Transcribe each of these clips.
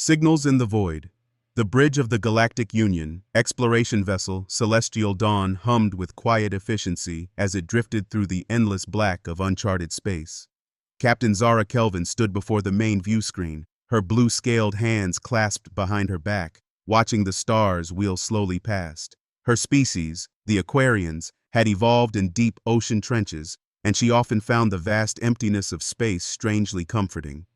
Signals in the Void. The bridge of the Galactic Union, exploration vessel Celestial Dawn hummed with quiet efficiency as it drifted through the endless black of uncharted space. Captain Zara Kelvin stood before the main view screen, her blue-scaled hands clasped behind her back, watching the stars wheel slowly past. Her species, the Aquarians, had evolved in deep ocean trenches, and she often found the vast emptiness of space strangely comforting.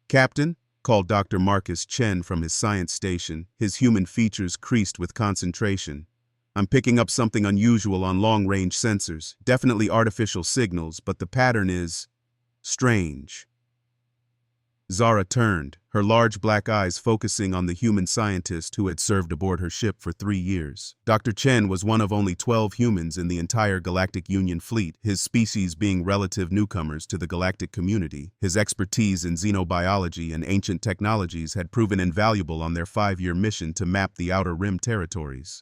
"Captain," called Dr. Marcus Chen from his science station, his human features creased with concentration. "I'm picking up something unusual on long-range sensors, definitely artificial signals, but the pattern is strange." Zara turned, her large black eyes focusing on the human scientist who had served aboard her ship for 3 years. Dr. Chen was one of only 12 humans in the entire Galactic Union fleet, his species being relative newcomers to the galactic community. His expertise in xenobiology and ancient technologies had proven invaluable on their 5-year mission to map the Outer Rim territories.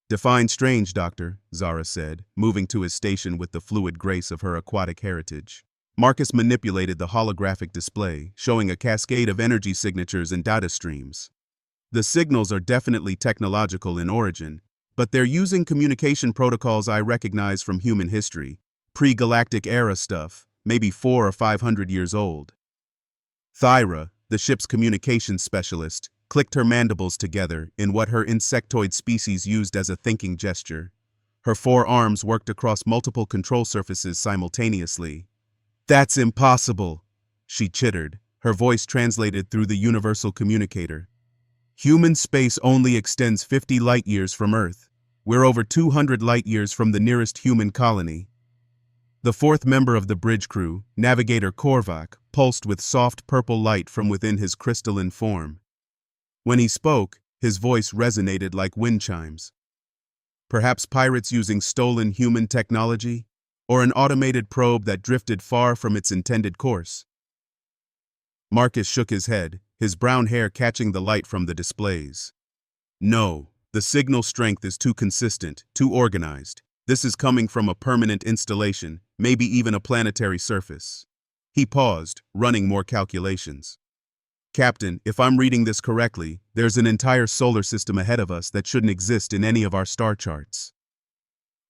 "Define strange, Doctor," Zara said, moving to his station with the fluid grace of her aquatic heritage. Marcus manipulated the holographic display, showing a cascade of energy signatures and data streams. "The signals are definitely technological in origin, but they're using communication protocols I recognize from human history, pre-galactic era stuff, maybe 400 or 500 years old." Thyra, the ship's communications specialist, clicked her mandibles together in what her insectoid species used as a thinking gesture. Her 4 arms worked across multiple control surfaces simultaneously. "That's impossible," she chittered, her voice translated through the universal communicator. "Human space only extends 50 light-years from Earth. We're over 200 light-years from the nearest human colony." The 4th member of the bridge crew, Navigator Korvac, pulsed with soft purple light from within his crystalline form. When he spoke, his voice resonated like wind chimes. "Perhaps pirates using stolen human technology? Or an automated probe that drifted far from its intended course?" Marcus shook his head, his brown hair catching the light from the displays. "No, the signal strength is too consistent, too organized. This is coming from a permanent installation, maybe even a planetary surface." He paused, running more calculations. "Captain, if I'm reading this correctly, there's an entire solar system ahead of us that shouldn't exist in any of our star charts."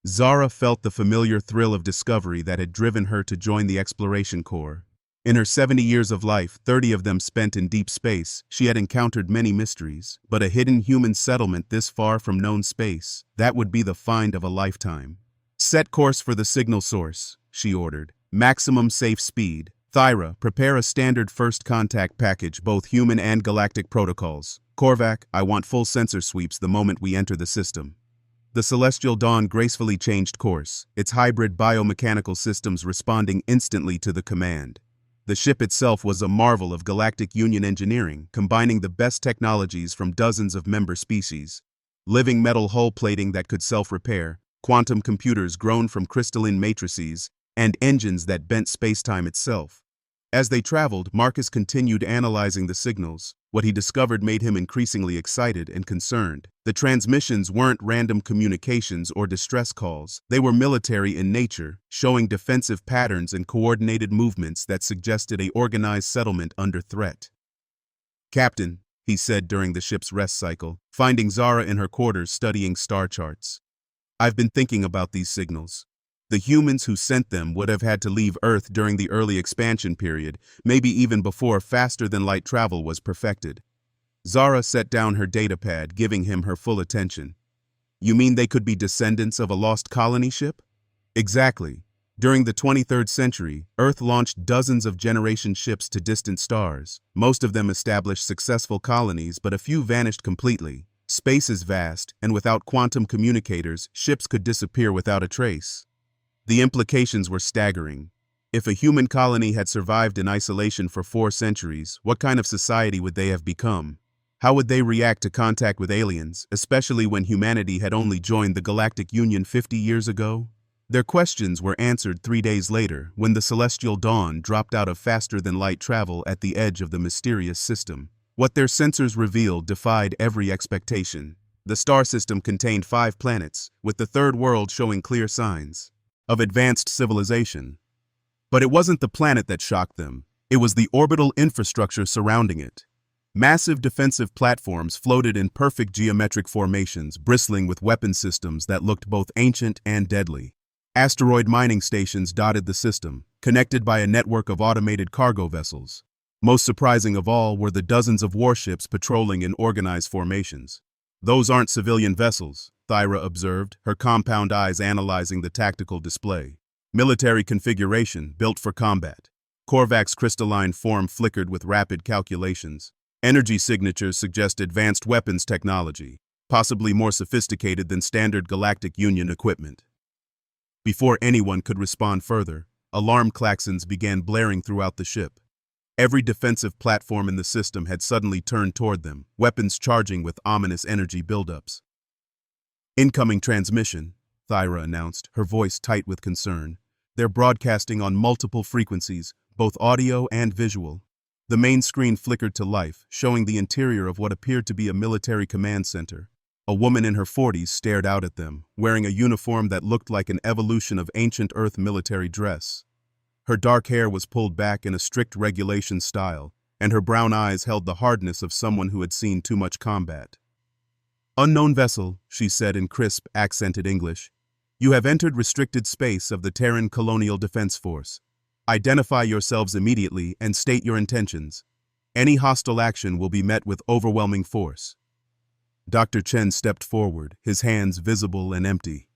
Zara felt the familiar thrill of discovery that had driven her to join the Exploration Corps. In her 70 years of life, 30 of them spent in deep space, she had encountered many mysteries, but a hidden human settlement this far from known space, that would be the find of a lifetime. "Set course for the signal source," she ordered. "Maximum safe speed. Thyra, prepare a standard first contact package, both human and galactic protocols. Korvac, I want full sensor sweeps the moment we enter the system." The Celestial Dawn gracefully changed course, its hybrid biomechanical systems responding instantly to the command. The ship itself was a marvel of Galactic Union engineering, combining the best technologies from dozens of member species. Living metal hull plating that could self-repair, quantum computers grown from crystalline matrices, and engines that bent spacetime itself. As they traveled, Marcus continued analyzing the signals. What he discovered made him increasingly excited and concerned. The transmissions weren't random communications or distress calls. They were military in nature, showing defensive patterns and coordinated movements that suggested an organized settlement under threat. "Captain," he said during the ship's rest cycle, finding Zara in her quarters studying star charts. "I've been thinking about these signals. The humans who sent them would have had to leave Earth during the early expansion period, maybe even before faster-than-light travel was perfected." Zara set down her datapad, giving him her full attention. "You mean they could be descendants of a lost colony ship?" "Exactly. During the 23rd century, Earth launched dozens of generation ships to distant stars. Most of them established successful colonies, but a few vanished completely. Space is vast, and without quantum communicators, ships could disappear without a trace." The implications were staggering. If a human colony had survived in isolation for 4 centuries, what kind of society would they have become? How would they react to contact with aliens, especially when humanity had only joined the Galactic Union 50 years ago? Their questions were answered 3 days later, when the Celestial Dawn dropped out of faster-than-light travel at the edge of the mysterious system. What their sensors revealed defied every expectation. The star system contained 5 planets, with the third world showing clear signs of advanced civilization. But it wasn't the planet that shocked them. It was the orbital infrastructure surrounding it. Massive defensive platforms floated in perfect geometric formations, bristling with weapon systems that looked both ancient and deadly. Asteroid mining stations dotted the system, connected by a network of automated cargo vessels. Most surprising of all were the dozens of warships patrolling in organized formations. "Those aren't civilian vessels," Thyra observed, her compound eyes analyzing the tactical display. "Military configuration, built for combat." Korvac's crystalline form flickered with rapid calculations. Energy signatures suggest advanced weapons technology, possibly more sophisticated than standard Galactic Union equipment. Before anyone could respond further, alarm klaxons began blaring throughout the ship. Every defensive platform in the system had suddenly turned toward them, weapons charging with ominous energy buildups. "Incoming transmission," Thyra announced, her voice tight with concern. "They're broadcasting on multiple frequencies, both audio and visual." The main screen flickered to life, showing the interior of what appeared to be a military command center. A woman in her 40s stared out at them, wearing a uniform that looked like an evolution of ancient Earth military dress. Her dark hair was pulled back in a strict regulation style, and her brown eyes held the hardness of someone who had seen too much combat. "Unknown vessel," she said in crisp, accented English. "You have entered restricted space of the Terran Colonial Defense Force. Identify yourselves immediately and state your intentions. Any hostile action will be met with overwhelming force." Dr. Chen stepped forward, his hands visible and empty.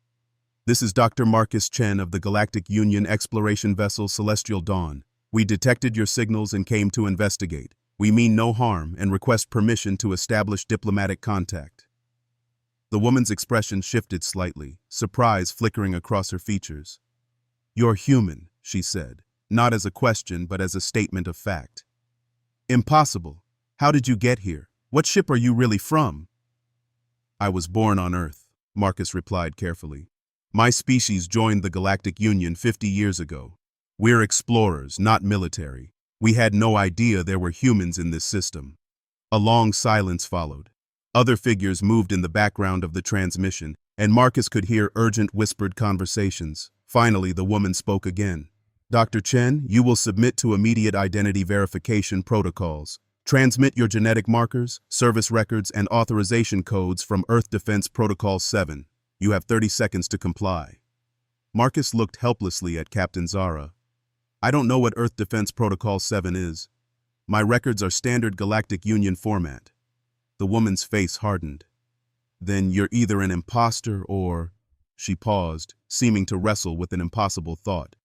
"This is Dr. Marcus Chen of the Galactic Union exploration vessel Celestial Dawn. We detected your signals and came to investigate. We mean no harm and request permission to establish diplomatic contact." The woman's expression shifted slightly, surprise flickering across her features. "You're human," she said, not as a question but as a statement of fact. "Impossible. How did you get here? What ship are you really from?" "I was born on Earth," Marcus replied carefully. "My species joined the Galactic Union 50 years ago. We're explorers, not military. We had no idea there were humans in this system." A long silence followed. Other figures moved in the background of the transmission, and Marcus could hear urgent whispered conversations. Finally, the woman spoke again. "Dr. Chen, you will submit to immediate identity verification protocols. Transmit your genetic markers, service records, and authorization codes from Earth Defense Protocol 7. You have 30 seconds to comply." Marcus looked helplessly at Captain Zara. "I don't know what Earth Defense Protocol 7 is. My records are standard Galactic Union format." The woman's face hardened. "Then you're either an imposter or—" She paused, seeming to wrestle with an impossible thought.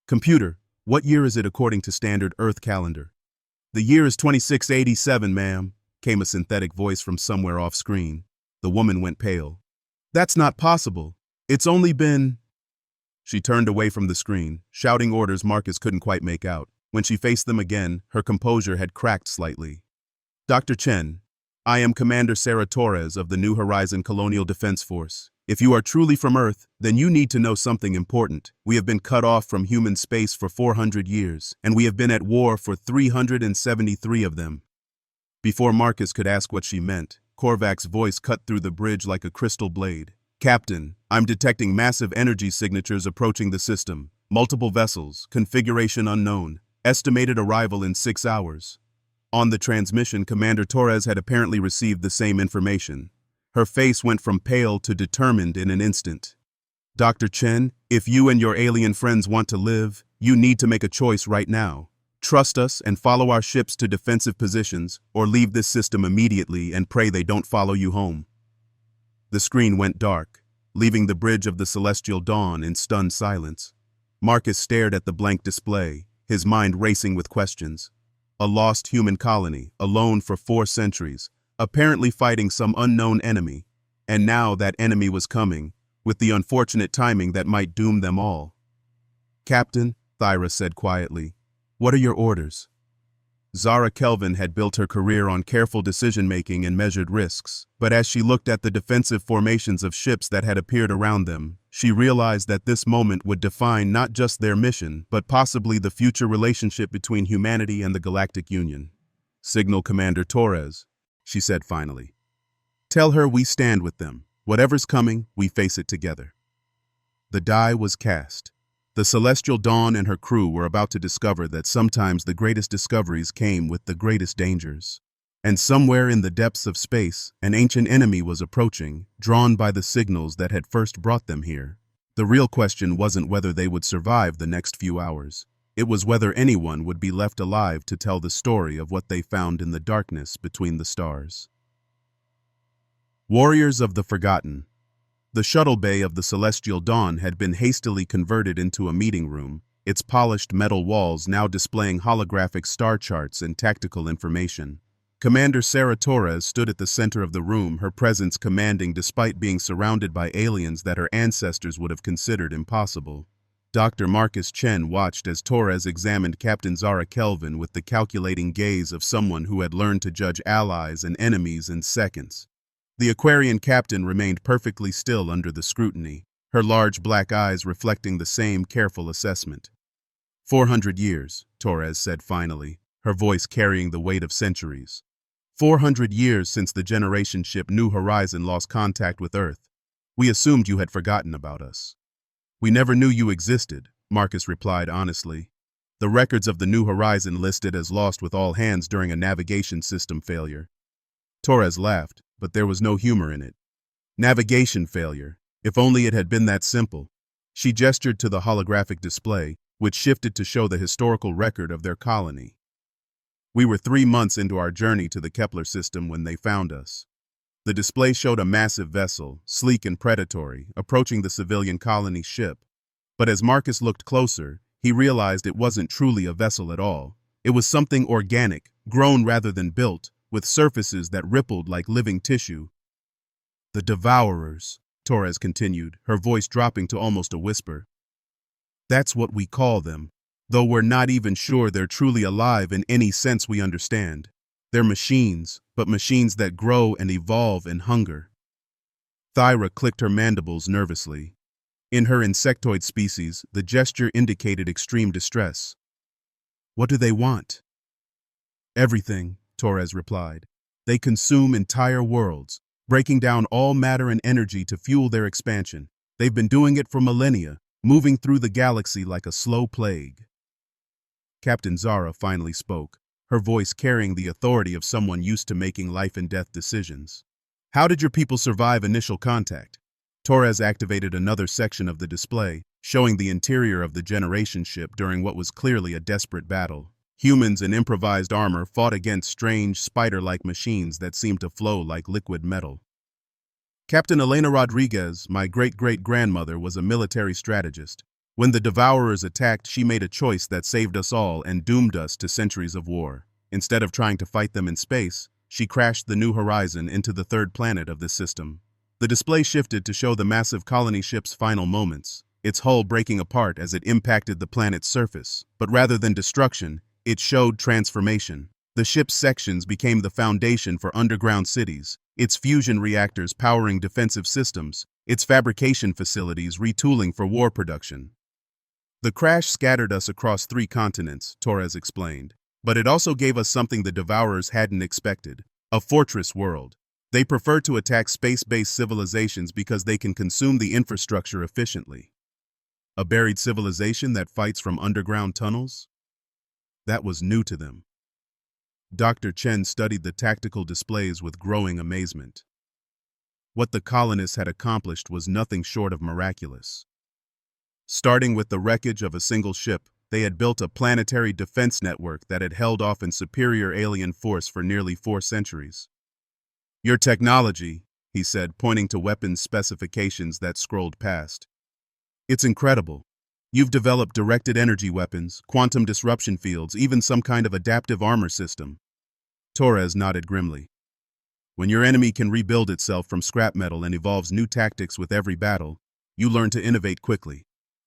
"Computer, what year is it according to standard Earth calendar?" "The year is 2687, ma'am," came a synthetic voice from somewhere off screen. The woman went pale. "That's not possible. It's only been—" She turned away from the screen, shouting orders Marcus couldn't quite make out. When she faced them again, her composure had cracked slightly. "Dr. Chen, I am Commander Sarah Torres of the New Horizon Colonial Defense Force. If you are truly from Earth, then you need to know something important. We have been cut off from human space for 400 years, and we have been at war for 373 of them." Before Marcus could ask what she meant, Korvac's voice cut through the bridge like a crystal blade. "Captain, I'm detecting massive energy signatures approaching the system. Multiple vessels, configuration unknown, estimated arrival in 6 hours." On the transmission, Commander Torres had apparently received the same information. Her face went from pale to determined in an instant. "Dr. Chen, if you and your alien friends want to live, you need to make a choice right now. Trust us and follow our ships to defensive positions, or leave this system immediately and pray they don't follow you home." The screen went dark, leaving the bridge of the Celestial Dawn in stunned silence. Marcus stared at the blank display, his mind racing with questions. A lost human colony, alone for 4 centuries, apparently fighting some unknown enemy, and now that enemy was coming, with the unfortunate timing that might doom them all. "Captain," Thyra said quietly, "what are your orders?" Zara Kelvin had built her career on careful decision-making and measured risks, but as she looked at the defensive formations of ships that had appeared around them, she realized that this moment would define not just their mission, but possibly the future relationship between humanity and the Galactic Union. "Signal Commander Torres," she said finally. "Tell her we stand with them. Whatever's coming, we face it together." The die was cast. The Celestial Dawn and her crew were about to discover that sometimes the greatest discoveries came with the greatest dangers. And somewhere in the depths of space, an ancient enemy was approaching, drawn by the signals that had first brought them here. The real question wasn't whether they would survive the next few hours. It was whether anyone would be left alive to tell the story of what they found in the darkness between the stars. Warriors of the Forgotten. The shuttle bay of the Celestial Dawn had been hastily converted into a meeting room, its polished metal walls now displaying holographic star charts and tactical information. Commander Sarah Torres stood at the center of the room, her presence commanding despite being surrounded by aliens that her ancestors would have considered impossible. Dr. Marcus Chen watched as Torres examined Captain Zara Kelvin with the calculating gaze of someone who had learned to judge allies and enemies in seconds. The Aquarian captain remained perfectly still under the scrutiny, her large black eyes reflecting the same careful assessment. 400 years, Torres said finally, her voice carrying the weight of centuries. 400 years since the generation ship New Horizon lost contact with Earth. We assumed you had forgotten about us. We never knew you existed, Marcus replied honestly. The records of the New Horizon listed as lost with all hands during a navigation system failure. Torres laughed, but there was no humor in it. Navigation failure. If only it had been that simple. She gestured to the holographic display, which shifted to show the historical record of their colony. We were 3 months into our journey to the Kepler system when they found us. The display showed a massive vessel, sleek and predatory, approaching the civilian colony ship. But as Marcus looked closer, he realized it wasn't truly a vessel at all. It was something organic, grown rather than built, with surfaces that rippled like living tissue. The Devourers, Torres continued, her voice dropping to almost a whisper. That's what we call them. Though we're not even sure they're truly alive in any sense we understand. They're machines, but machines that grow and evolve in hunger. Thyra clicked her mandibles nervously. In her insectoid species, the gesture indicated extreme distress. What do they want? Everything, Torres replied. They consume entire worlds, breaking down all matter and energy to fuel their expansion. They've been doing it for millennia, moving through the galaxy like a slow plague. Captain Zara finally spoke, her voice carrying the authority of someone used to making life-and-death decisions. How did your people survive initial contact? Torres activated another section of the display, showing the interior of the generation ship during what was clearly a desperate battle. Humans in improvised armor fought against strange, spider-like machines that seemed to flow like liquid metal. Captain Elena Rodriguez, my great-great-grandmother, was a military strategist. When the Devourers attacked, she made a choice that saved us all and doomed us to centuries of war. Instead of trying to fight them in space, she crashed the New Horizon into the third planet of this system. The display shifted to show the massive colony ship's final moments, its hull breaking apart as it impacted the planet's surface. But rather than destruction, it showed transformation. The ship's sections became the foundation for underground cities, its fusion reactors powering defensive systems, its fabrication facilities retooling for war production. The crash scattered us across 3 continents, Torres explained, but it also gave us something the Devourers hadn't expected, a fortress world. They prefer to attack space-based civilizations because they can consume the infrastructure efficiently. A buried civilization that fights from underground tunnels? That was new to them. Dr. Chen studied the tactical displays with growing amazement. What the colonists had accomplished was nothing short of miraculous. Starting with the wreckage of a single ship, they had built a planetary defense network that had held off in superior alien force for nearly 4 centuries. Your technology, he said, pointing to weapons specifications that scrolled past. It's incredible. You've developed directed energy weapons, quantum disruption fields, even some kind of adaptive armor system. Torres nodded grimly. When your enemy can rebuild itself from scrap metal and evolves new tactics with every battle, you learn to innovate quickly.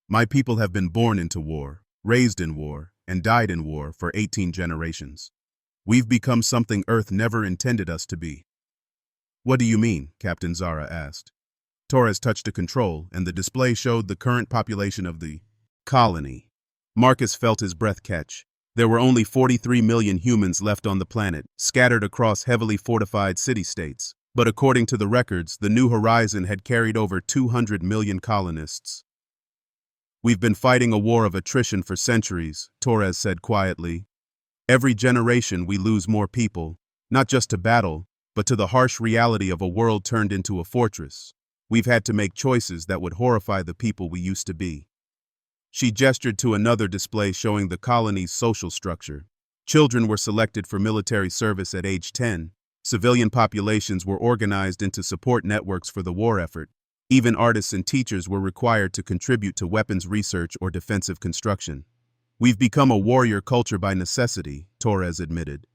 My people have been born into war, raised in war, and died in war for 18 generations. We've become something Earth never intended us to be. What do you mean? Captain Zara asked. Torres touched a control, and the display showed the current population of the colony. Marcus felt his breath catch. There were only 43 million humans left on the planet, scattered across heavily fortified city-states. But according to the records, the New Horizon had carried over 200 million colonists. We've been fighting a war of attrition for centuries, Torres said quietly. Every generation we lose more people, Not just to battle, but to the harsh reality of a world turned into a fortress. We've had to make choices that would horrify the people we used to be. She gestured to another display showing the colony's social structure. Children were selected for military service at age 10. Civilian populations were organized into support networks for the war effort. Even artists and teachers were required to contribute to weapons research or defensive construction. We've become a warrior culture by necessity, Torres admitted.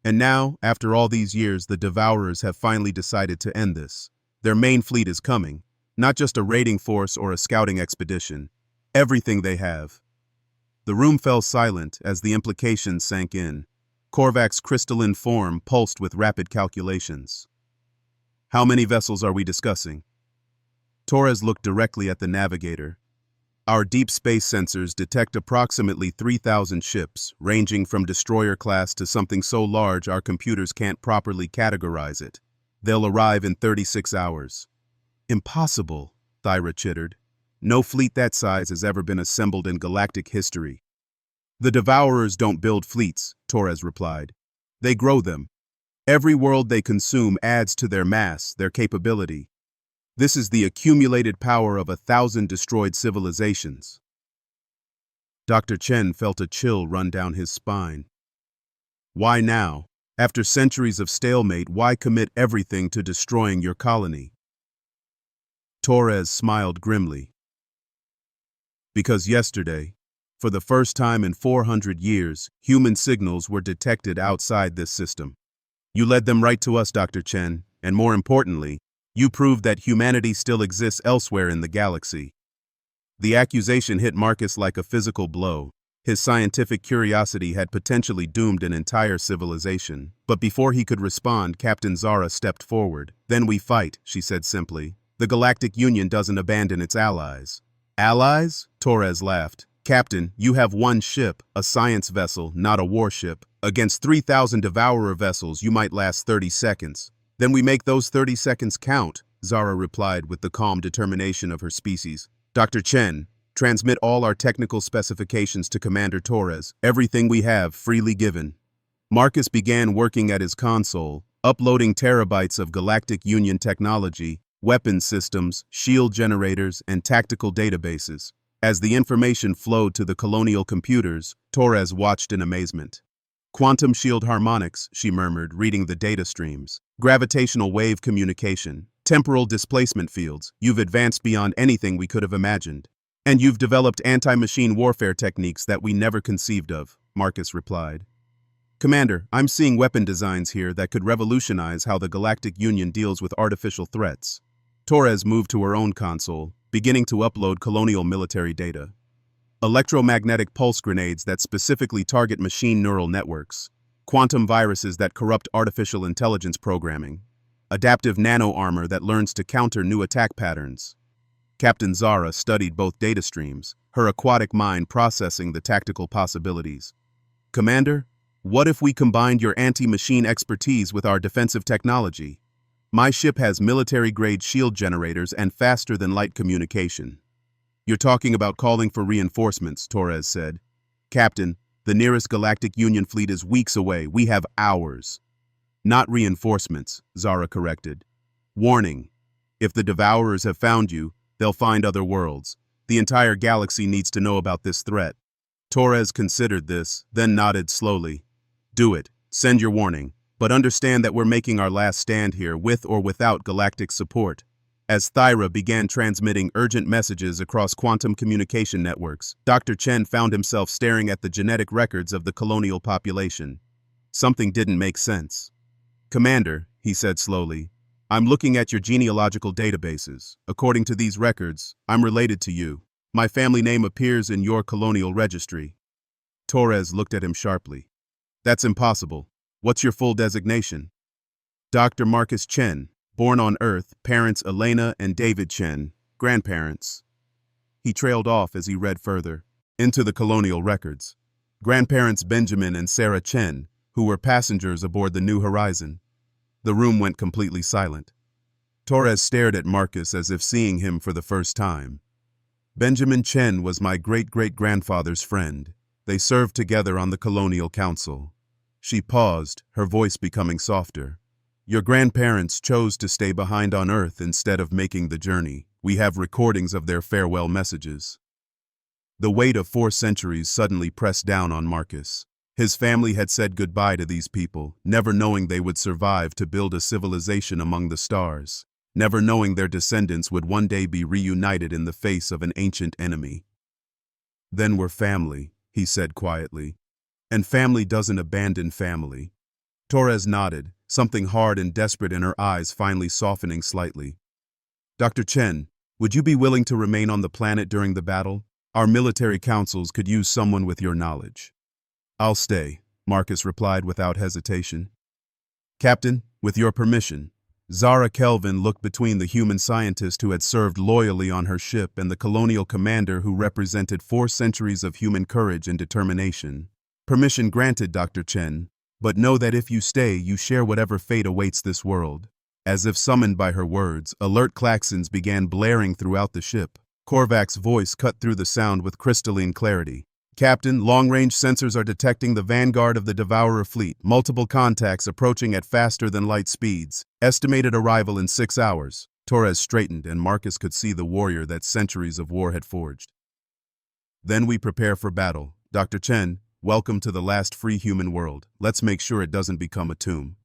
And now, after all these years, the Devourers have finally decided to end this. Their main fleet is coming, not just a raiding force or a scouting expedition. Everything they have. The room fell silent as the implications sank in. Korvac's crystalline form pulsed with rapid calculations. How many vessels are we discussing? Torres looked directly at the navigator. Our deep space sensors detect approximately 3,000 ships, ranging from destroyer class to something so large our computers can't properly categorize it. They'll arrive in 36 hours. Impossible, Thyra chittered. No fleet that size has ever been assembled in galactic history. The Devourers don't build fleets, Torres replied. They grow them. Every world they consume adds to their mass, their capability. This is the accumulated power of 1,000 destroyed civilizations. Dr. Chen felt a chill run down his spine. Why now? After centuries of stalemate, why commit everything to destroying your colony? Torres smiled grimly. Because yesterday, for the first time in 400 years, human signals were detected outside this system. You led them right to us, Dr. Chen, and more importantly, you proved that humanity still exists elsewhere in the galaxy. The accusation hit Marcus like a physical blow. His scientific curiosity had potentially doomed an entire civilization. But before he could respond, Captain Zara stepped forward. Then we fight, she said simply. The Galactic Union doesn't abandon its allies. Allies? Torres laughed. Captain, you have one ship, a science vessel, not a warship. Against 3,000 Devourer vessels, you might last 30 seconds. Then we make those 30 seconds count, Zara replied with the calm determination of her species. Dr. Chen, transmit all our technical specifications to Commander Torres, everything we have freely given. Marcus began working at his console, uploading terabytes of Galactic Union technology, weapons systems, shield generators, and tactical databases. As the information flowed to the colonial computers, Torres watched in amazement. Quantum shield harmonics, she murmured, reading the data streams. Gravitational wave communication. Temporal displacement fields. You've advanced beyond anything we could have imagined. And you've developed anti-machine warfare techniques that we never conceived of, Marcus replied. Commander, I'm seeing weapon designs here that could revolutionize how the Galactic Union deals with artificial threats. Torres moved to her own console, beginning to upload colonial military data. Electromagnetic pulse grenades that specifically target machine neural networks. Quantum viruses that corrupt artificial intelligence programming. Adaptive nano-armor that learns to counter new attack patterns. Captain Zara studied both data streams, her aquatic mind processing the tactical possibilities. Commander, what if we combined your anti-machine expertise with our defensive technology? My ship has military-grade shield generators and faster-than-light communication. You're talking about calling for reinforcements, Torres said. Captain, the nearest Galactic Union fleet is weeks away. We have hours. Not reinforcements, Zara corrected. Warning. If the Devourers have found you, they'll find other worlds. The entire galaxy needs to know about this threat. Torres considered this, then nodded slowly. Do it. Send your warning. But understand that we're making our last stand here with or without galactic support. As Thyra began transmitting urgent messages across quantum communication networks, Dr. Chen found himself staring at the genetic records of the colonial population. Something didn't make sense. Commander, he said slowly, I'm looking at your genealogical databases. According to these records, I'm related to you. My family name appears in your colonial registry. Torres looked at him sharply. That's impossible. What's your full designation? Dr. Marcus Chen, born on Earth, parents Elena and David Chen, grandparents. He trailed off as he read further, into the colonial records. Grandparents Benjamin and Sarah Chen, who were passengers aboard the New Horizon. The room went completely silent. Torres stared at Marcus as if seeing him for the first time. Benjamin Chen was my great-great-grandfather's friend. They served together on the Colonial Council. She paused, her voice becoming softer. Your grandparents chose to stay behind on Earth instead of making the journey. We have recordings of their farewell messages. The weight of 4 centuries suddenly pressed down on Marcus. His family had said goodbye to these people, never knowing they would survive to build a civilization among the stars, never knowing their descendants would one day be reunited in the face of an ancient enemy. Then we're family, he said quietly. And family doesn't abandon family. Torres nodded, something hard and desperate in her eyes finally softening slightly. Dr. Chen, would you be willing to remain on the planet during the battle? Our military councils could use someone with your knowledge. I'll stay, Marcus replied without hesitation. Captain, with your permission. Zara Kelvin looked between the human scientist who had served loyally on her ship and the colonial commander who represented 4 centuries of human courage and determination. Permission granted, Dr. Chen, but know that if you stay, you share whatever fate awaits this world. As if summoned by her words, alert klaxons began blaring throughout the ship. Korvac's voice cut through the sound with crystalline clarity. Captain, long-range sensors are detecting the vanguard of the Devourer fleet, multiple contacts approaching at faster-than-light speeds. Estimated arrival in 6 hours. Torres straightened, and Marcus could see the warrior that centuries of war had forged. Then we prepare for battle. Dr. Chen, welcome to the last free human world. Let's make sure it doesn't become a tomb.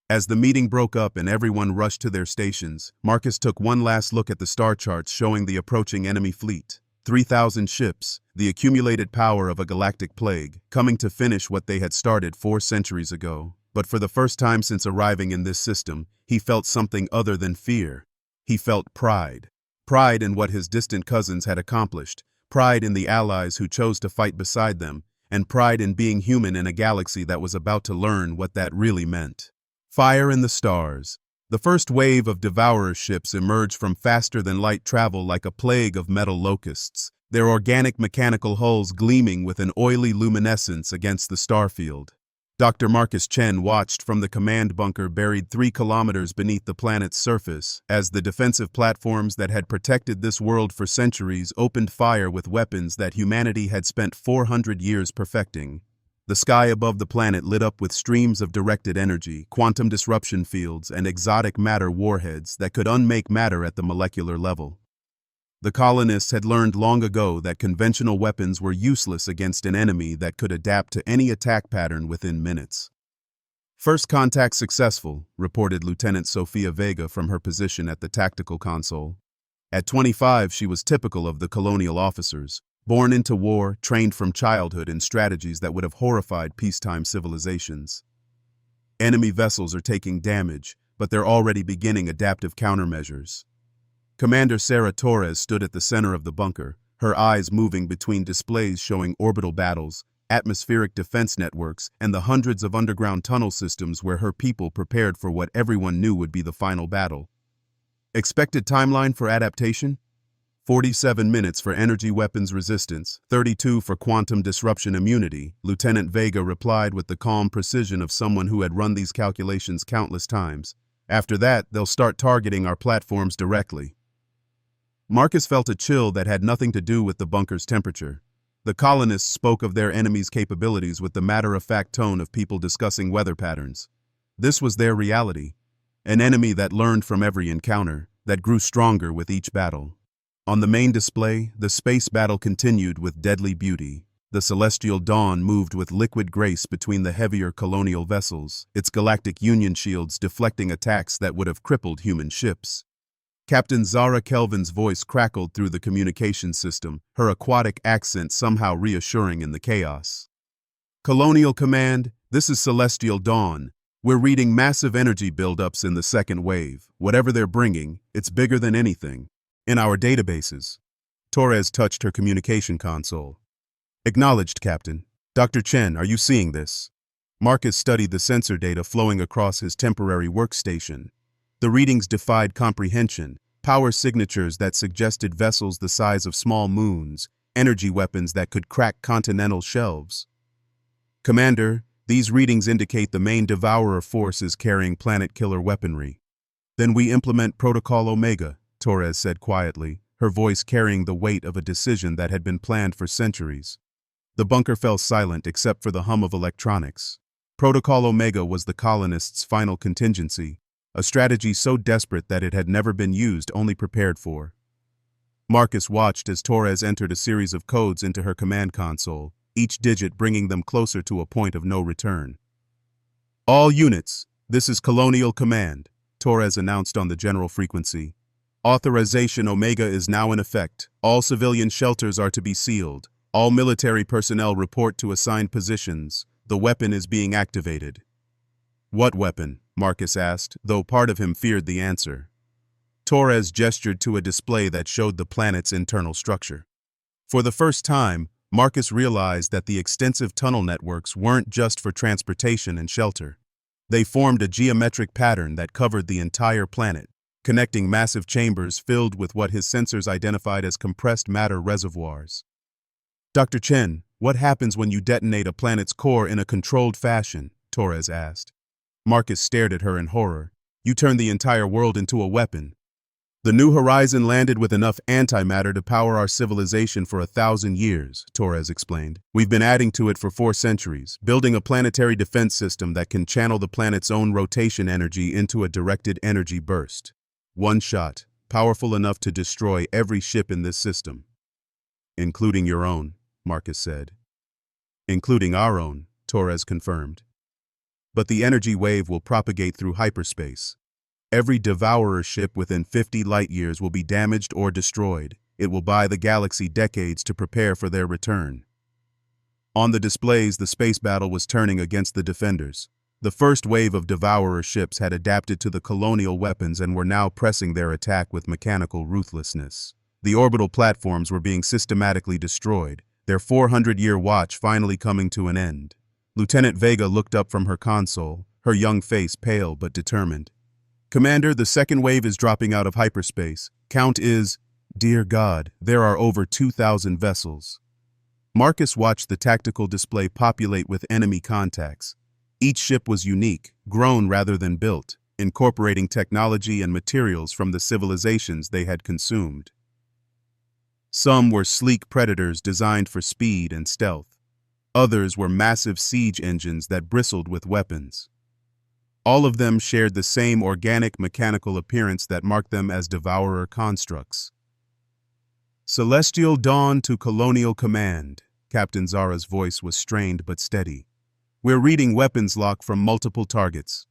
As the meeting broke up and everyone rushed to their stations, Marcus took one last look at the star charts showing the approaching enemy fleet. 3,000 ships, the accumulated power of a galactic plague, coming to finish what they had started 4 centuries ago. But for the first time since arriving in this system, he felt something other than fear. He felt pride. Pride in what his distant cousins had accomplished, pride in the allies who chose to fight beside them, and pride in being human in a galaxy that was about to learn what that really meant. Fire in the stars. The first wave of Devourer ships emerged from faster-than-light travel like a plague of metal locusts, their organic mechanical hulls gleaming with an oily luminescence against the starfield. Dr. Marcus Chen watched from the command bunker buried 3 kilometers beneath the planet's surface as the defensive platforms that had protected this world for centuries opened fire with weapons that humanity had spent 400 years perfecting. The sky above the planet lit up with streams of directed energy, quantum disruption fields, and exotic matter warheads that could unmake matter at the molecular level. The colonists had learned long ago that conventional weapons were useless against an enemy that could adapt to any attack pattern within minutes. First contact successful, reported Lieutenant Sofia Vega from her position at the tactical console. At 25, she was typical of the colonial officers. Born into war, trained from childhood in strategies that would have horrified peacetime civilizations. Enemy vessels are taking damage, but they're already beginning adaptive countermeasures. Commander Sarah Torres stood at the center of the bunker, her eyes moving between displays showing orbital battles, atmospheric defense networks, and the hundreds of underground tunnel systems where her people prepared for what everyone knew would be the final battle. Expected timeline for adaptation? 47 minutes for energy weapons resistance, 32 for quantum disruption immunity, Lieutenant Vega replied with the calm precision of someone who had run these calculations countless times. After that, they'll start targeting our platforms directly. Marcus felt a chill that had nothing to do with the bunker's temperature. The colonists spoke of their enemy's capabilities with the matter-of-fact tone of people discussing weather patterns. This was their reality. An enemy that learned from every encounter, that grew stronger with each battle. On the main display, the space battle continued with deadly beauty. The celestial dawn moved with liquid grace between the heavier colonial vessels, its galactic union shields deflecting attacks that would have crippled human ships. Captain Zara Kelvin's voice crackled through the communication system, her aquatic accent somehow reassuring in the chaos. Colonial Command, this is Celestial Dawn. We're reading massive energy buildups in the second wave. Whatever they're bringing, it's bigger than anything. In our databases. Torres touched her communication console. Acknowledged, Captain. Dr. Chen, are you seeing this? Marcus studied the sensor data flowing across his temporary workstation. The readings defied comprehension, power signatures that suggested vessels the size of small moons, energy weapons that could crack continental shelves. Commander, these readings indicate the main Devourer force is carrying planet-killer weaponry. Then we implement Protocol Omega, Torres said quietly, her voice carrying the weight of a decision that had been planned for centuries. The bunker fell silent except for the hum of electronics. Protocol Omega was the colonists' final contingency, a strategy so desperate that it had never been used, only prepared for. Marcus watched as Torres entered a series of codes into her command console, each digit bringing them closer to a point of no return. "All units, this is Colonial Command," Torres announced on the general frequency. "Authorization Omega is now in effect. All civilian shelters are to be sealed. All military personnel report to assigned positions. The weapon is being activated." "What weapon?" Marcus asked, though part of him feared the answer. Torres gestured to a display that showed the planet's internal structure. For the first time, Marcus realized that the extensive tunnel networks weren't just for transportation and shelter. They formed a geometric pattern that covered the entire planet, connecting massive chambers filled with what his sensors identified as compressed matter reservoirs. "Dr. Chen, what happens when you detonate a planet's core in a controlled fashion?" Torres asked. Marcus stared at her in horror. "You turn the entire world into a weapon." "The New Horizon landed with enough antimatter to power our civilization for 1,000 years, Torres explained. "We've been adding to it for 4 centuries, building a planetary defense system that can channel the planet's own rotation energy into a directed energy burst. One shot, powerful enough to destroy every ship in this system." "Including your own," Marcus said. "Including our own," Torres confirmed. "But the energy wave will propagate through hyperspace. Every Devourer ship within 50 light-years will be damaged or destroyed. It will buy the galaxy decades to prepare for their return." On the displays, the space battle was turning against the defenders. The first wave of Devourer ships had adapted to the colonial weapons and were now pressing their attack with mechanical ruthlessness. The orbital platforms were being systematically destroyed, their 400-year watch finally coming to an end. Lieutenant Vega looked up from her console, her young face pale but determined. "Commander, the second wave is dropping out of hyperspace. Count is..." "Dear God, there are over 2,000 vessels." Marcus watched the tactical display populate with enemy contacts. Each ship was unique, grown rather than built, incorporating technology and materials from the civilizations they had consumed. Some were sleek predators designed for speed and stealth. Others were massive siege engines that bristled with weapons. All of them shared the same organic mechanical appearance that marked them as Devourer constructs. "Celestial Dawn to Colonial Command." Captain Zara's voice was strained but steady. "We're reading weapons lock from multiple targets."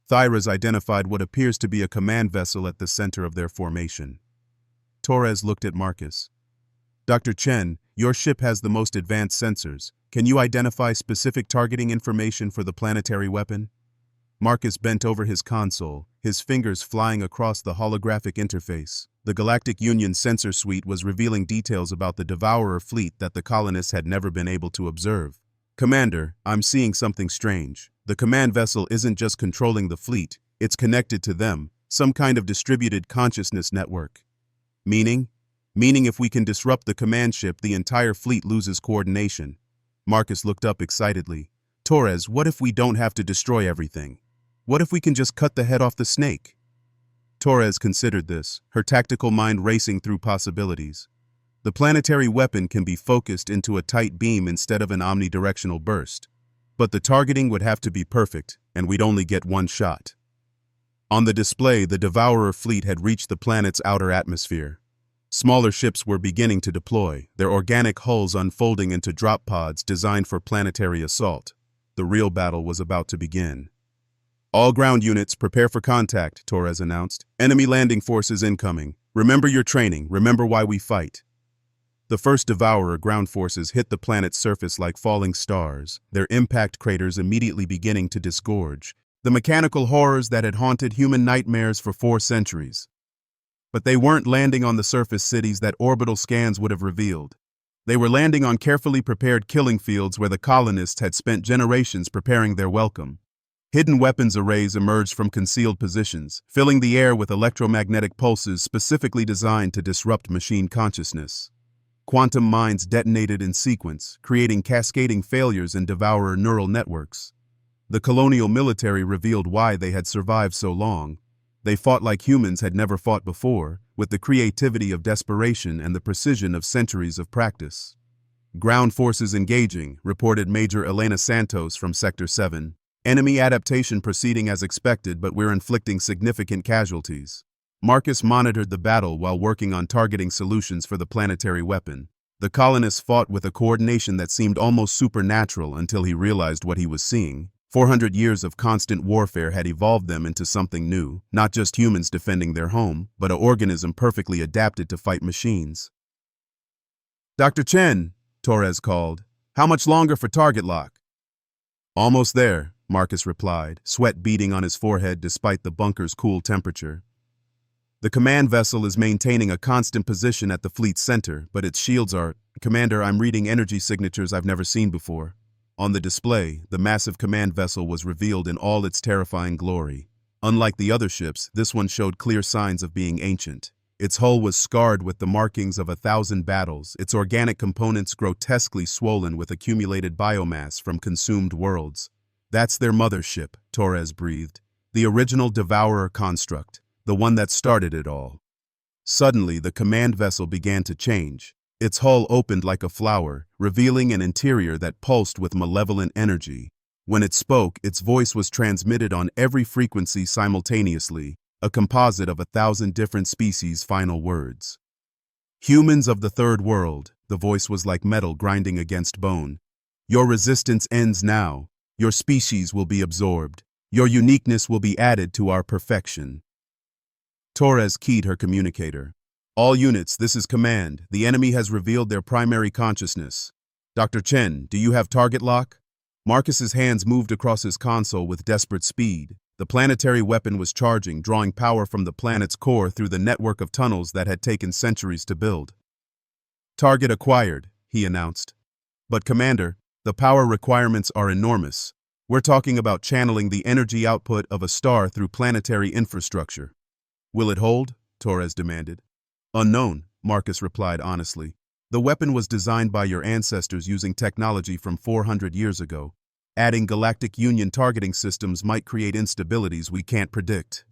Thyra's identified what appears to be a command vessel at the center of their formation. Torres looked at Marcus. "Dr. Chen, your ship has the most advanced sensors. Can you identify specific targeting information for the planetary weapon?" Marcus bent over his console, his fingers flying across the holographic interface. The Galactic Union sensor suite was revealing details about the Devourer fleet that the colonists had never been able to observe. "Commander, I'm seeing something strange. The command vessel isn't just controlling the fleet, it's connected to them, some kind of distributed consciousness network." "Meaning?" "Meaning if we can disrupt the command ship, the entire fleet loses coordination." Marcus looked up excitedly. "Torres, what if we don't have to destroy everything? What if we can just cut the head off the snake?" Torres considered this, her tactical mind racing through possibilities. The planetary weapon can be focused into a tight beam instead of an omnidirectional burst. But the targeting would have to be perfect, and we'd only get one shot. On the display, the Devourer fleet had reached the planet's outer atmosphere. Smaller ships were beginning to deploy, their organic hulls unfolding into drop pods designed for planetary assault. The real battle was about to begin. "All ground units, prepare for contact," Torres announced. "Enemy landing forces incoming. Remember your training, remember why we fight." The first Devourer ground forces hit the planet's surface like falling stars, their impact craters immediately beginning to disgorge, the mechanical horrors that had haunted human nightmares for 4 centuries. But they weren't landing on the surface cities that orbital scans would have revealed. They were landing on carefully prepared killing fields where the colonists had spent generations preparing their welcome. Hidden weapons arrays emerged from concealed positions, filling the air with electromagnetic pulses specifically designed to disrupt machine consciousness. Quantum mines detonated in sequence, creating cascading failures in Devourer neural networks. The colonial military revealed why they had survived so long. They fought like humans had never fought before, with the creativity of desperation and the precision of centuries of practice. Ground forces engaging, reported Major Elena Santos from Sector 7. Enemy adaptation proceeding as expected, but we're inflicting significant casualties. Marcus monitored the battle while working on targeting solutions for the planetary weapon. The colonists fought with a coordination that seemed almost supernatural until he realized what he was seeing. 400 years of constant warfare had evolved them into something new, not just humans defending their home, but an organism perfectly adapted to fight machines. "Dr. Chen," Torres called, "how much longer for target lock?" "Almost there," Marcus replied, sweat beading on his forehead despite the bunker's cool temperature. "The command vessel is maintaining a constant position at the fleet's center, but its shields are— Commander, I'm reading energy signatures I've never seen before." On the display, the massive command vessel was revealed in all its terrifying glory. Unlike the other ships, this one showed clear signs of being ancient. Its hull was scarred with the markings of 1,000 battles, its organic components grotesquely swollen with accumulated biomass from consumed worlds. "That's their mothership," Torres breathed. "The original Devourer construct, the one that started it all." Suddenly, the command vessel began to change. Its hull opened like a flower, revealing an interior that pulsed with malevolent energy. When it spoke, its voice was transmitted on every frequency simultaneously, a composite of 1,000 different species' final words. "Humans of the Third World," the voice was like metal grinding against bone. "Your resistance ends now. Your species will be absorbed. Your uniqueness will be added to our perfection." Torres keyed her communicator. "All units, this is command. The enemy has revealed their primary consciousness. Dr. Chen, do you have target lock?" Marcus's hands moved across his console with desperate speed. The planetary weapon was charging, drawing power from the planet's core through the network of tunnels that had taken centuries to build. "Target acquired," he announced. "But Commander, the power requirements are enormous. We're talking about channeling the energy output of a star through planetary infrastructure." "Will it hold?" Torres demanded. "Unknown," Marcus replied honestly. "The weapon was designed by your ancestors using technology from 400 years ago. Adding Galactic Union targeting systems might create instabilities we can't predict."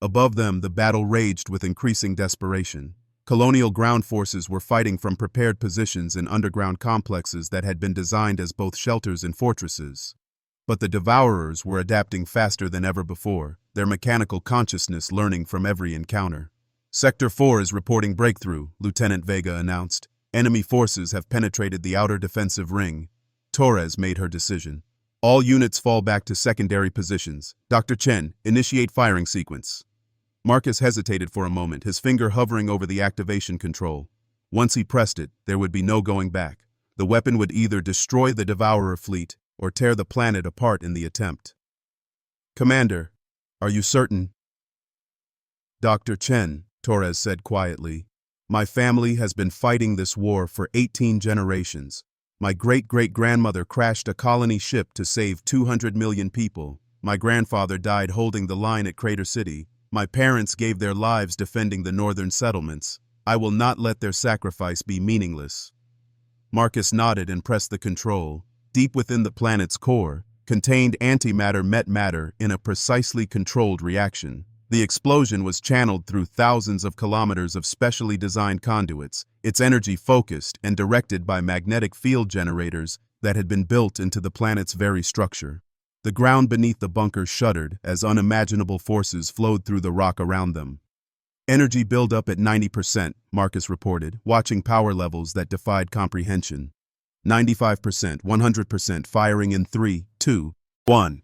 Above them, the battle raged with increasing desperation. Colonial ground forces were fighting from prepared positions in underground complexes that had been designed as both shelters and fortresses. But the Devourers were adapting faster than ever before, their mechanical consciousness learning from every encounter. "Sector 4 is reporting breakthrough," Lieutenant Vega announced. "Enemy forces have penetrated the outer defensive ring." Torres made her decision. "All units fall back to secondary positions. Dr. Chen, initiate firing sequence." Marcus hesitated for a moment, his finger hovering over the activation control. Once he pressed it, there would be no going back. The weapon would either destroy the Devourer fleet or tear the planet apart in the attempt. "Commander, are you certain?" "Dr. Chen," Torres said quietly, "my family has been fighting this war for 18 generations. My great-great-grandmother crashed a colony ship to save 200 million people. My grandfather died holding the line at Crater City. My parents gave their lives defending the northern settlements. I will not let their sacrifice be meaningless." Marcus nodded and pressed the control. Deep within the planet's core, contained antimatter met matter in a precisely controlled reaction. The explosion was channeled through thousands of kilometers of specially designed conduits, its energy focused and directed by magnetic field generators that had been built into the planet's very structure. The ground beneath the bunker shuddered as unimaginable forces flowed through the rock around them. "Energy buildup at 90%, Marcus reported, watching power levels that defied comprehension. 95%, 100%, firing in 3, 2, 1.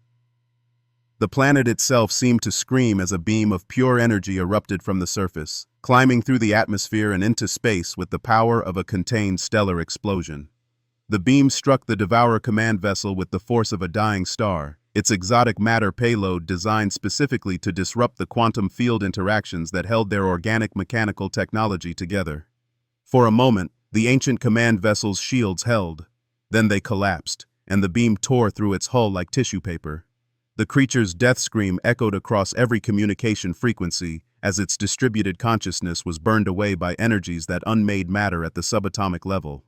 The planet itself seemed to scream as a beam of pure energy erupted from the surface, climbing through the atmosphere and into space with the power of a contained stellar explosion. The beam struck the Devourer command vessel with the force of a dying star, its exotic matter payload designed specifically to disrupt the quantum field interactions that held their organic mechanical technology together. For a moment, the ancient command vessel's shields held. Then they collapsed, and the beam tore through its hull like tissue paper. The creature's death scream echoed across every communication frequency as its distributed consciousness was burned away by energies that unmade matter at the subatomic level.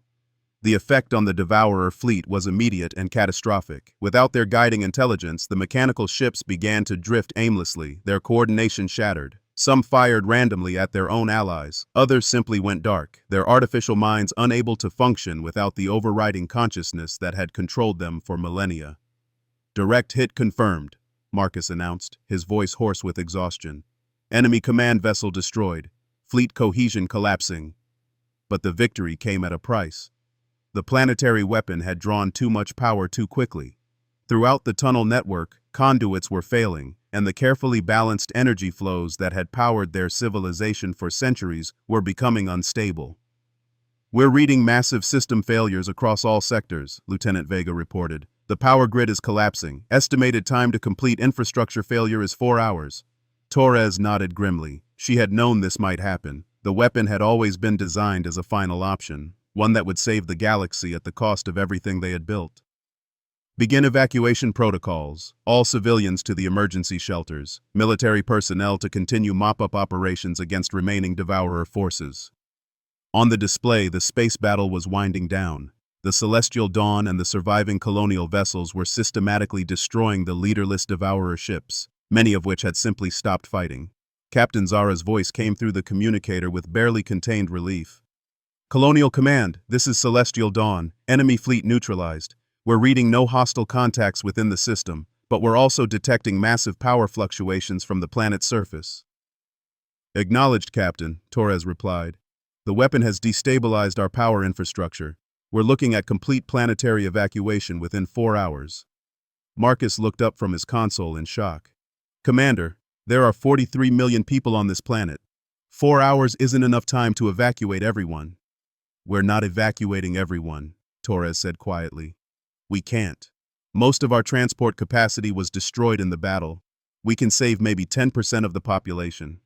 The effect on the Devourer fleet was immediate and catastrophic. Without their guiding intelligence, the mechanical ships began to drift aimlessly, their coordination shattered. Some fired randomly at their own allies, others simply went dark, their artificial minds unable to function without the overriding consciousness that had controlled them for millennia. Direct hit confirmed, Marcus announced, his voice hoarse with exhaustion. Enemy command vessel destroyed, fleet cohesion collapsing. But the victory came at a price. The planetary weapon had drawn too much power too quickly. Throughout the tunnel network, conduits were failing, and the carefully balanced energy flows that had powered their civilization for centuries were becoming unstable. "We're reading massive system failures across all sectors," Lieutenant Vega reported. "The power grid is collapsing. Estimated time to complete infrastructure failure is 4 hours." Torres nodded grimly. She had known this might happen. The weapon had always been designed as a final option, one that would save the galaxy at the cost of everything they had built. "Begin evacuation protocols. All civilians to the emergency shelters. Military personnel to continue mop-up operations against remaining Devourer forces." On the display, the space battle was winding down. The Celestial Dawn and the surviving colonial vessels were systematically destroying the leaderless Devourer ships, many of which had simply stopped fighting. Captain Zara's voice came through the communicator with barely contained relief. "Colonial Command, this is Celestial Dawn. Enemy fleet neutralized. We're reading no hostile contacts within the system, but we're also detecting massive power fluctuations from the planet's surface." "Acknowledged, Captain," Torres replied. "The weapon has destabilized our power infrastructure. We're looking at complete planetary evacuation within 4 hours." Marcus looked up from his console in shock. "Commander, there are 43 million people on this planet. 4 hours isn't enough time to evacuate everyone." "We're not evacuating everyone," Torres said quietly. "We can't. Most of our transport capacity was destroyed in the battle. We can save maybe 10% of the population."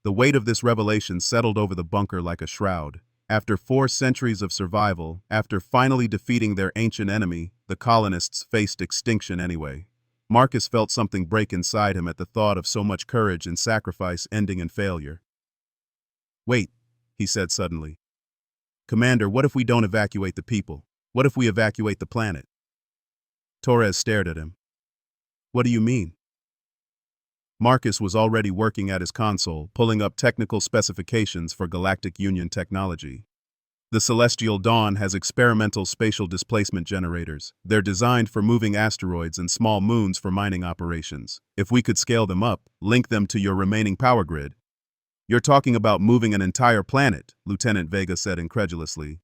The weight of this revelation settled over the bunker like a shroud. After 4 centuries of survival, after finally defeating their ancient enemy, the colonists faced extinction anyway. Marcus felt something break inside him at the thought of so much courage and sacrifice ending in failure. "Wait," he said suddenly. "Commander, what if we don't evacuate the people? What if we evacuate the planet?" Torres stared at him. "What do you mean?" Marcus was already working at his console, pulling up technical specifications for Galactic Union technology. The Celestial Dawn has experimental spatial displacement generators. They're designed for moving asteroids and small moons for mining operations. If we could scale them up, link them to your remaining power grid. "You're talking about moving an entire planet," Lieutenant Vega said incredulously.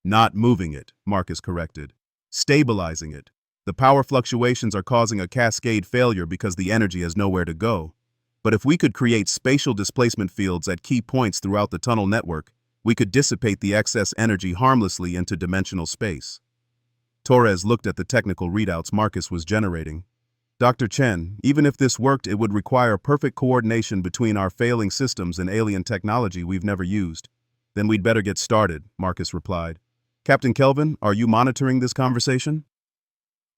"Not moving it," Marcus corrected. "Stabilizing it. The power fluctuations are causing a cascade failure because the energy has nowhere to go. But if we could create spatial displacement fields at key points throughout the tunnel network, we could dissipate the excess energy harmlessly into dimensional space." Torres looked at the technical readouts Marcus was generating. "Dr. Chen, even if this worked, it would require perfect coordination between our failing systems and alien technology we've never used." "Then we'd better get started," Marcus replied. "Captain Kelvin, are you monitoring this conversation?"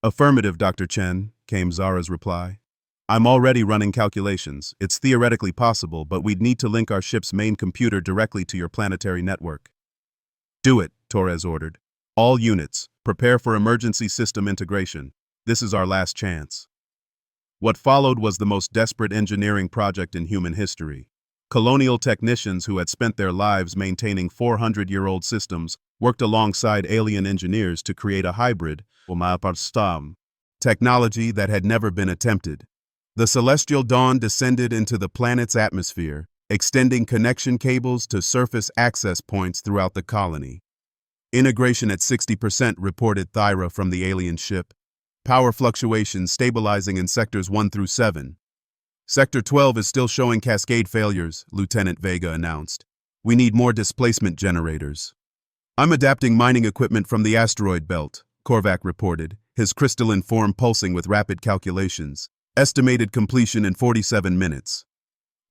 "Affirmative, Dr. Chen," came Zara's reply. "I'm already running calculations. It's theoretically possible, but we'd need to link our ship's main computer directly to your planetary network." "Do it," Torres ordered. "All units, prepare for emergency system integration. This is our last chance." What followed was the most desperate engineering project in human history. Colonial technicians who had spent their lives maintaining 400-year-old systems worked alongside alien engineers to create a hybrid, technology that had never been attempted. The Celestial Dawn descended into the planet's atmosphere, extending connection cables to surface access points throughout the colony. "Integration at 60%, reported Thyra from the alien ship. "Power fluctuations stabilizing in sectors 1 through 7. "Sector 12 is still showing cascade failures," Lieutenant Vega announced. "We need more displacement generators." "I'm adapting mining equipment from the asteroid belt," Korvac reported, his crystalline form pulsing with rapid calculations. "Estimated completion in 47 minutes.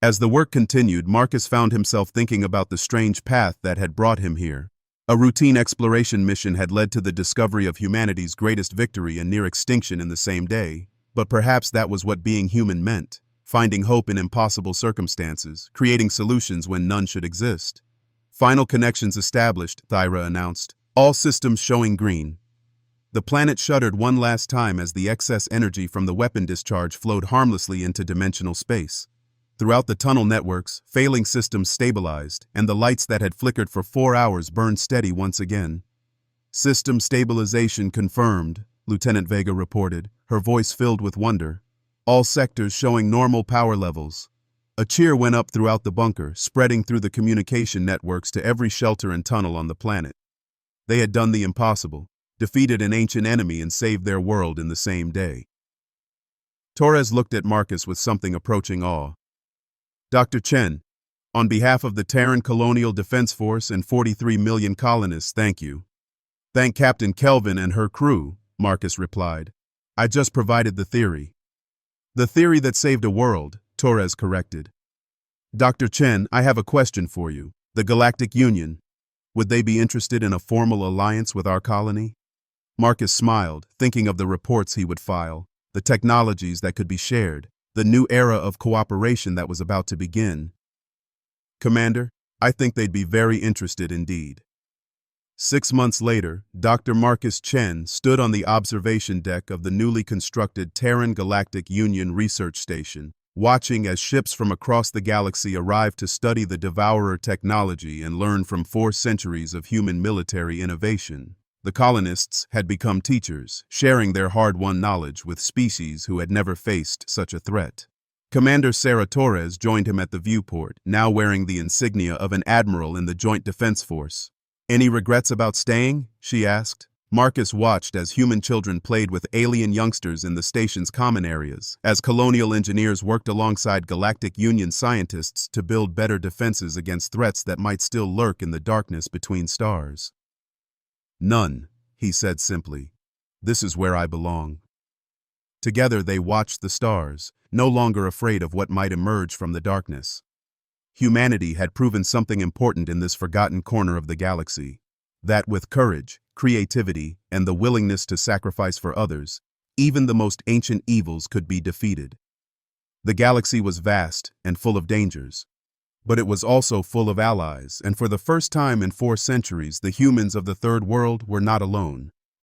As the work continued, Marcus found himself thinking about the strange path that had brought him here. A routine exploration mission had led to the discovery of humanity's greatest victory and near extinction in the same day. But perhaps that was what being human meant, finding hope in impossible circumstances, creating solutions when none should exist. "Final connections established," Thyra announced. "All systems showing green." The planet shuddered one last time as the excess energy from the weapon discharge flowed harmlessly into dimensional space. Throughout the tunnel networks, failing systems stabilized, and the lights that had flickered for 4 hours burned steady once again. System stabilization confirmed, Lieutenant Vega reported, her voice filled with wonder. All sectors showing normal power levels. A cheer went up throughout the bunker, spreading through the communication networks to every shelter and tunnel on the planet. They had done the impossible, defeated an ancient enemy and saved their world in the same day. Torres looked at Marcus with something approaching awe. Dr. Chen, on behalf of the Terran Colonial Defense Force and 43 million colonists, thank you. Thank Captain Kelvin and her crew, Marcus replied. I just provided the theory. The theory that saved a world, Torres corrected. Dr. Chen, I have a question for you. The Galactic Union, would they be interested in a formal alliance with our colony? Marcus smiled, thinking of the reports he would file, the technologies that could be shared, the new era of cooperation that was about to begin. Commander, I think they'd be very interested indeed. 6 months later, Dr. Marcus Chen stood on the observation deck of the newly constructed Terran Galactic Union Research Station, watching as ships from across the galaxy arrived to study the Devourer technology and learn from 4 centuries of human military innovation. The colonists had become teachers, sharing their hard-won knowledge with species who had never faced such a threat. Commander Sarah Torres joined him at the viewport, now wearing the insignia of an admiral in the Joint Defense Force. Any regrets about staying? She asked. Marcus watched as human children played with alien youngsters in the station's common areas, as colonial engineers worked alongside Galactic Union scientists to build better defenses against threats that might still lurk in the darkness between stars. None, he said simply. This is where I belong. Together they watched the stars, no longer afraid of what might emerge from the darkness. Humanity had proven something important in this forgotten corner of the galaxy, that with courage, creativity, and the willingness to sacrifice for others, even the most ancient evils could be defeated. The galaxy was vast and full of dangers, but it was also full of allies, and for the first time in 4 centuries, the humans of the Third World were not alone.